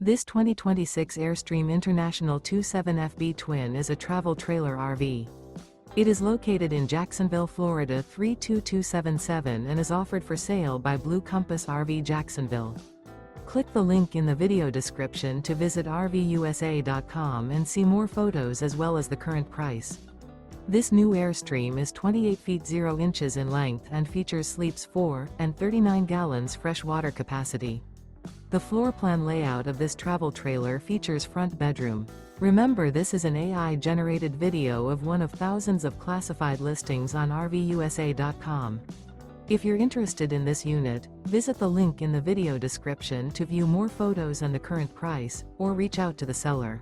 This 2026 Airstream International 27FB Twin is a travel trailer RV. It is located in Jacksonville, Florida 32277 and is offered for sale by Blue Compass RV Jacksonville. Click the link in the video description to visit RVUSA.com and see more photos as well as the current price. This new Airstream is 28 feet 0 inches in length and features sleeps 4 and 39 gallons fresh water capacity. The floor plan layout of this travel trailer features front bedroom. Remember, this is an AI-generated video of one of thousands of classified listings on RVUSA.com. If you're interested in this unit, visit the link in the video description to view more photos and the current price, or reach out to the seller.